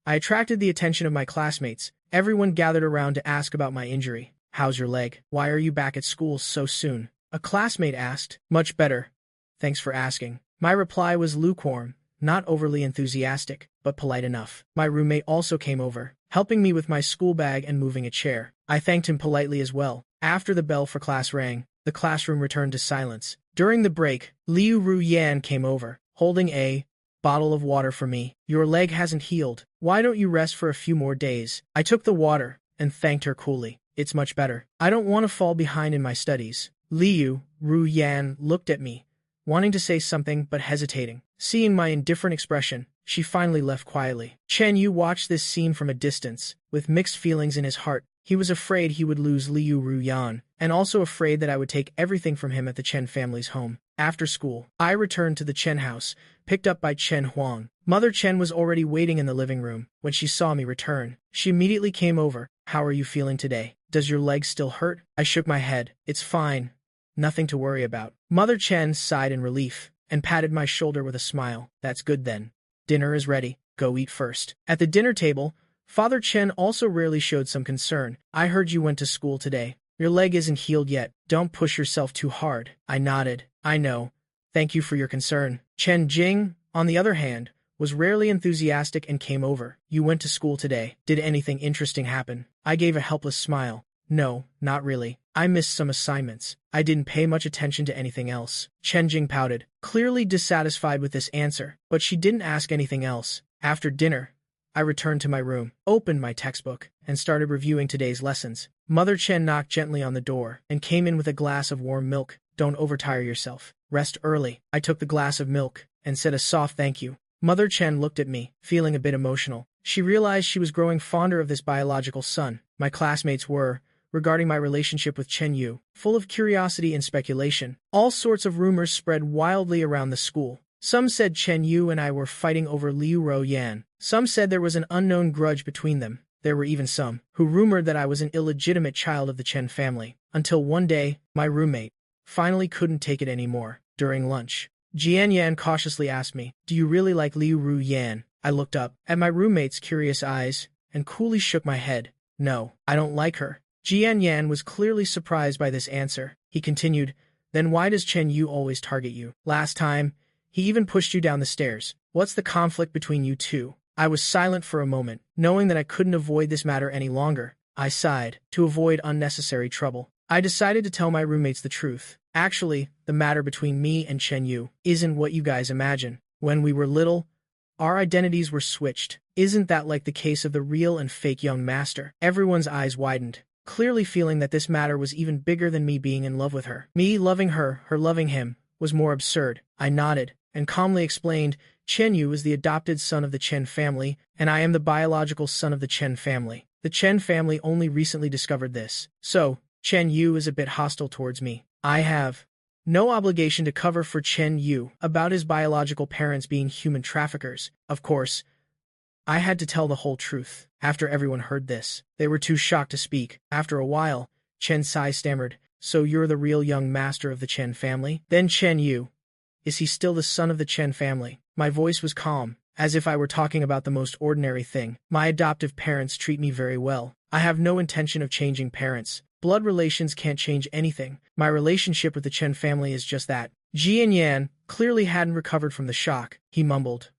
I attracted the attention of my classmates. Everyone gathered around to ask about my injury. How's your leg? Why are you back at school so soon? A classmate asked. Much better. Thanks for asking. My reply was lukewarm, not overly enthusiastic, but polite enough. My roommate also came over, helping me with my school bag and moving a chair. I thanked him politely as well. After the bell for class rang, The classroom returned to silence. During the break, Liu Ruyan came over, holding a bottle of water for me. Your leg hasn't healed. Why don't you rest for a few more days? I took the water and thanked her coolly. It's much better. I don't want to fall behind in my studies. Liu Ruyan looked at me, wanting to say something but hesitating. Seeing my indifferent expression, she finally left quietly. Chen Yu watched this scene from a distance, with mixed feelings in his heart. He was afraid he would lose Liu Ruyan, and also afraid that I would take everything from him at the Chen family's home. After school, I returned to the Chen house, picked up by Chen Huang. Mother Chen was already waiting in the living room. When she saw me return, she immediately came over. How are you feeling today? Does your leg still hurt? I shook my head. It's fine. Nothing to worry about. Mother Chen sighed in relief, and patted my shoulder with a smile. That's good then. Dinner is ready. Go eat first. At the dinner table, Father Chen also rarely showed some concern. I heard you went to school today. Your leg isn't healed yet. Don't push yourself too hard. I nodded. I know. Thank you for your concern. Chen Jing, on the other hand, was rarely enthusiastic and came over. You went to school today. Did anything interesting happen? I gave a helpless smile. No, not really. I missed some assignments. I didn't pay much attention to anything else. Chen Jing pouted, clearly dissatisfied with this answer, but she didn't ask anything else. After dinner, I returned to my room, opened my textbook, and started reviewing today's lessons. Mother Chen knocked gently on the door and came in with a glass of warm milk. Don't overtire yourself. Rest early. I took the glass of milk and said a soft thank you. Mother Chen looked at me, feeling a bit emotional. She realized she was growing fonder of this biological son. My classmates were, regarding my relationship with Chen Yu, full of curiosity and speculation. All sorts of rumors spread wildly around the school. Some said Chen Yu and I were fighting over Liu Ruyan. Some said there was an unknown grudge between them. There were even some who rumored that I was an illegitimate child of the Chen family. Until one day, my roommate finally couldn't take it anymore. During lunch, Jian Yan cautiously asked me, "Do you really like Liu Ruyan?" I looked up at my roommate's curious eyes and coolly shook my head. No, I don't like her. Jian Yan was clearly surprised by this answer. He continued, "Then why does Chen Yu always target you? Last time, he even pushed you down the stairs. What's the conflict between you two?" I was silent for a moment, knowing that I couldn't avoid this matter any longer. I sighed. To avoid unnecessary trouble, I decided to tell my roommates the truth. Actually, the matter between me and Chen Yu isn't what you guys imagine. When we were little, our identities were switched. Isn't that like the case of the real and fake young master? Everyone's eyes widened, clearly feeling that this matter was even bigger than me being in love with her. Me loving her, her loving him, was more absurd. I nodded and calmly explained, Chen Yu is the adopted son of the Chen family, and I am the biological son of the Chen family. The Chen family only recently discovered this. So, Chen Yu is a bit hostile towards me. I have no obligation to cover for Chen Yu about his biological parents being human traffickers. Of course, I had to tell the whole truth. After everyone heard this, they were too shocked to speak. After a while, Chen Sai stammered, "So you're the real young master of the Chen family? Then Chen Yu, is he still the son of the Chen family?" My voice was calm, as if I were talking about the most ordinary thing. My adoptive parents treat me very well. I have no intention of changing parents. Blood relations can't change anything. My relationship with the Chen family is just that. Jian Yan clearly hadn't recovered from the shock. He mumbled,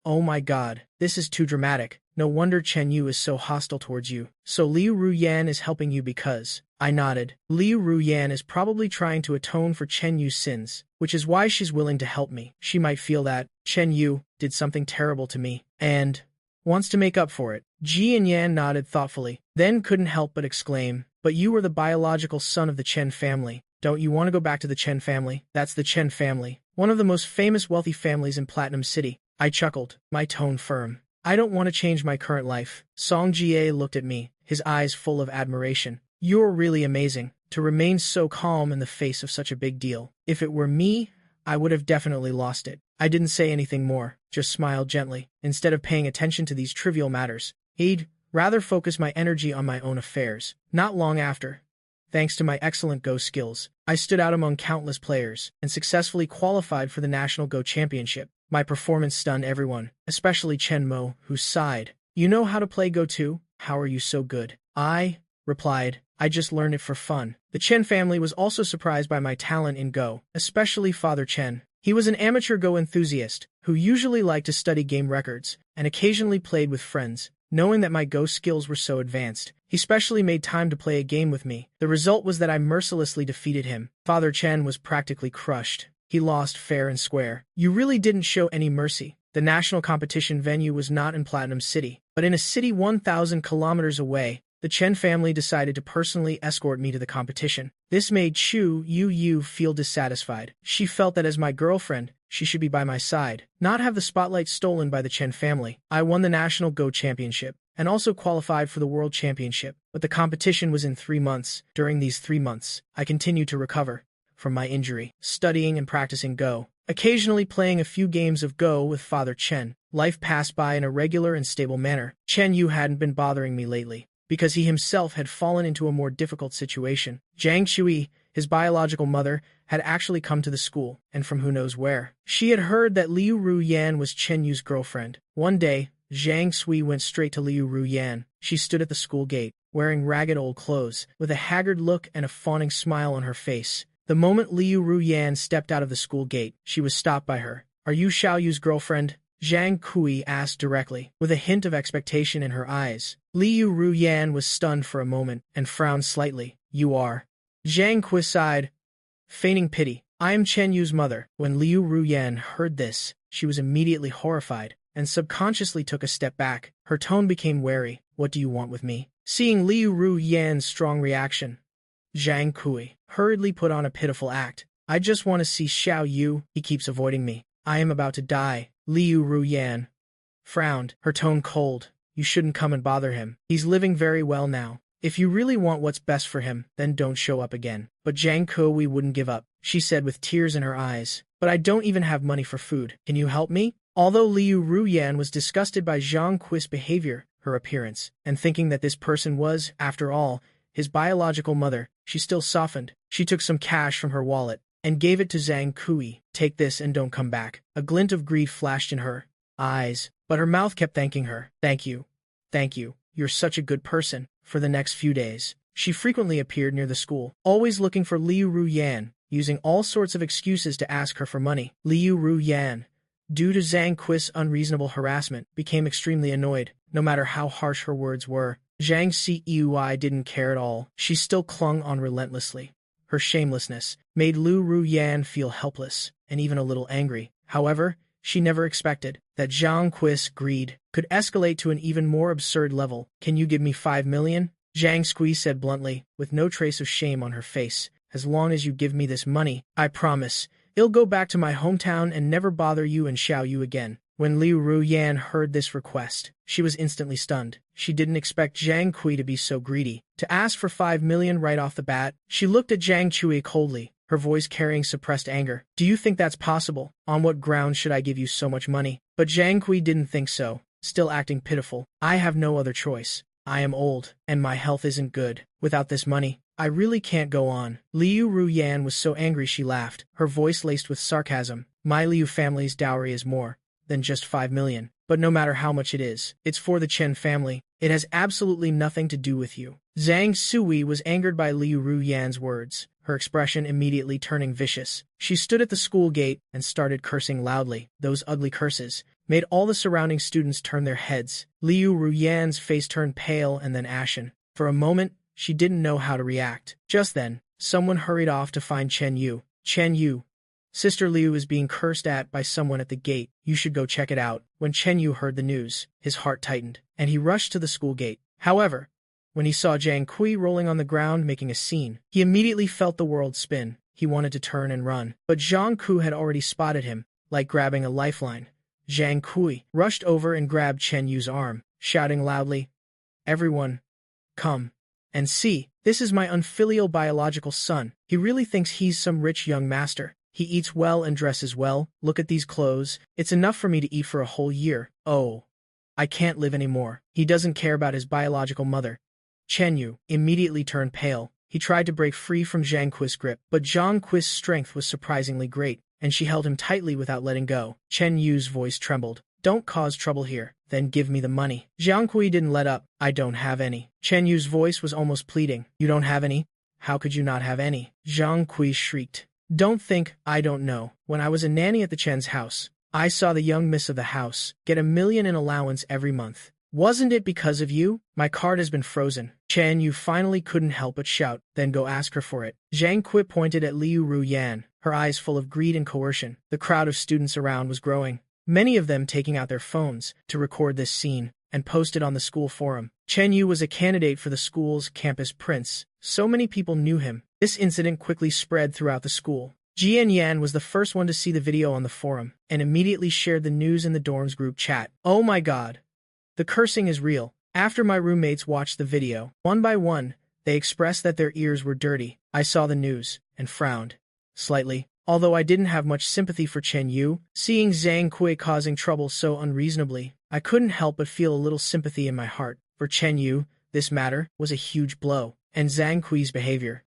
"Oh my god, this is too dramatic. No wonder Chen Yu is so hostile towards you. So Liu Ruyan is helping you because..." I nodded. Liu Ruyan is probably trying to atone for Chen Yu's sins, which is why she's willing to help me. She might feel that Chen Yu did something terrible to me, and wants to make up for it. Jian Yan nodded thoughtfully, then couldn't help but exclaim, "But you were the biological son of the Chen family. Don't you want to go back to the Chen family?" "That's the Chen family, one of the most famous wealthy families in Platinum City." I chuckled, my tone firm. "I don't want to change my current life." Song Jie looked at me, his eyes full of admiration. "You're really amazing, to remain so calm in the face of such a big deal. If it were me, I would have definitely lost it." I didn't say anything more, just smiled gently. Instead of paying attention to these trivial matters, I'd rather focus my energy on my own affairs. Not long after, thanks to my excellent Go skills, I stood out among countless players and successfully qualified for the National Go Championship. My performance stunned everyone, especially Chen Mo, who sighed. "You know how to play Go too? How are you so good?" I replied, "I just learned it for fun." The Chen family was also surprised by my talent in Go, especially Father Chen. He was an amateur Go enthusiast, who usually liked to study game records, and occasionally played with friends. knowing that my Go skills were so advanced. He specially made time to play a game with me. The result was that I mercilessly defeated him. Father Chen was practically crushed. He lost fair and square. You really didn't show any mercy. The national competition venue was not in Platinum City, but in a city 1,000 kilometers away. The Chen family decided to personally escort me to the competition. This made Chu Yu feel dissatisfied. She felt that as my girlfriend, she should be by my side, not have the spotlight stolen by the Chen family. I won the National Go Championship, and also qualified for the World Championship, but the competition was in 3 months. During these 3 months, I continued to recover from my injury, studying and practicing Go, occasionally playing a few games of Go with Father Chen. Life passed by in a regular and stable manner. Chen Yu hadn't been bothering me lately, because he himself had fallen into a more difficult situation. Zhang Chui, his biological mother, had actually come to the school, and from who knows where. She had heard that Liu Ruyan was Chen Yu's girlfriend. One day, Zhang Cui went straight to Liu Ruyan. She stood at the school gate, wearing ragged old clothes, with a haggard look and a fawning smile on her face. The moment Liu Ruyan stepped out of the school gate, she was stopped by her. "Are you Xiao Yu's girlfriend?" Zhang Kui asked directly, with a hint of expectation in her eyes. Liu Ruyan was stunned for a moment, and frowned slightly. "You are." Zhang Kui sighed, feigning pity. "I am Chen Yu's mother." When Liu Ruyan heard this, she was immediately horrified, and subconsciously took a step back. Her tone became wary. "What do you want with me?" Seeing Liu Ruyan's strong reaction, Zhang Kui hurriedly put on a pitiful act. "I just want to see Xiao Yu. He keeps avoiding me. I am about to die." Liu Ruyan frowned, her tone cold. "You shouldn't come and bother him. He's living very well now. If you really want what's best for him, then don't show up again." But Zhang Kui wouldn't give up. She said with tears in her eyes, "But I don't even have money for food. Can you help me?" Although Liu Ruyan was disgusted by Zhang Kui's behavior, her appearance, and thinking that this person was, after all, his biological mother, she still softened. She took some cash from her wallet and gave it to Zhang Kui. "Take this and don't come back." A glint of greed flashed in her eyes, but her mouth kept thanking her. "Thank you. Thank you. You're such a good person." For the next few days, she frequently appeared near the school, always looking for Liu Ruyan, using all sorts of excuses to ask her for money. Liu Ruyan, due to Zhang Kui's unreasonable harassment, became extremely annoyed. No matter how harsh her words were, Zhang Cui didn't care at all. She still clung on relentlessly. Her shamelessness made Liu Ruyan feel helpless and even a little angry. However, she never expected that Zhang Kui's greed could escalate to an even more absurd level. "Can you give me 5 million? Zhang Cui said bluntly, with no trace of shame on her face. "As long as you give me this money, I promise, I'll go back to my hometown and never bother you and Xiao Yu again." When Liu Ruyan heard this request, she was instantly stunned. She didn't expect Zhang Kui to be so greedy. To ask for 5 million right off the bat, she looked at Zhang Chui coldly, her voice carrying suppressed anger. "Do you think that's possible? On what grounds should I give you so much money?" But Zhang Kui didn't think so, still acting pitiful. "I have no other choice. I am old, and my health isn't good. Without this money, I really can't go on." Liu Ruyan was so angry she laughed, her voice laced with sarcasm. "My Liu family's dowry is more than just 5 million. But no matter how much it is, it's for the Chen family. It has absolutely nothing to do with you." Zhang Sui was angered by Liu Ruyan's words, her expression immediately turning vicious. She stood at the school gate and started cursing loudly. Those ugly curses made all the surrounding students turn their heads. Liu Ruyan's face turned pale and then ashen. For a moment, she didn't know how to react. Just then, someone hurried off to find Chen Yu. "Chen Yu, Sister Liu is being cursed at by someone at the gate. You should go check it out." When Chen Yu heard the news, his heart tightened, and he rushed to the school gate. However, when he saw Zhang Kui rolling on the ground making a scene, he immediately felt the world spin. He wanted to turn and run, but Zhang Kui had already spotted him, like grabbing a lifeline. Zhang Kui rushed over and grabbed Chen Yu's arm, shouting loudly, "Everyone, come and see. This is my unfilial biological son. He really thinks he's some rich young master. He eats well and dresses well. Look at these clothes. It's enough for me to eat for a whole year. Oh, I can't live anymore." He doesn't care about his biological mother. Chen Yu immediately turned pale. He tried to break free from Zhang Kui's grip, but Zhang Kui's strength was surprisingly great, and she held him tightly without letting go. Chen Yu's voice trembled. "Don't cause trouble here. Then give me the money." Zhang Kui didn't let up. "I don't have any." Chen Yu's voice was almost pleading. "You don't have any? How could you not have any?" Zhang Kui shrieked. "Don't think I don't know. When I was a nanny at the Chen's house, I saw the young miss of the house get 1 million in allowance every month. Wasn't it because of you? My card has been frozen. Chen Yu finally couldn't help but shout, then go ask her for it. Zhang Kui pointed at Liu Ruyan, her eyes full of greed and coercion. The crowd of students around was growing, many of them taking out their phones to record this scene and post it on the school forum. Chen Yu was a candidate for the school's campus prince. So many people knew him. This incident quickly spread throughout the school. Jian Yan was the first one to see the video on the forum and immediately shared the news in the dorm's group chat. Oh my god. The cursing is real. After my roommates watched the video, one by one, they expressed that their ears were dirty. I saw the news and frowned slightly. Although I didn't have much sympathy for Chen Yu, seeing Zhang Kui causing trouble so unreasonably, I couldn't help but feel a little sympathy in my heart. For Chen Yu, this matter was a huge blow, and Zhang Kui's behavior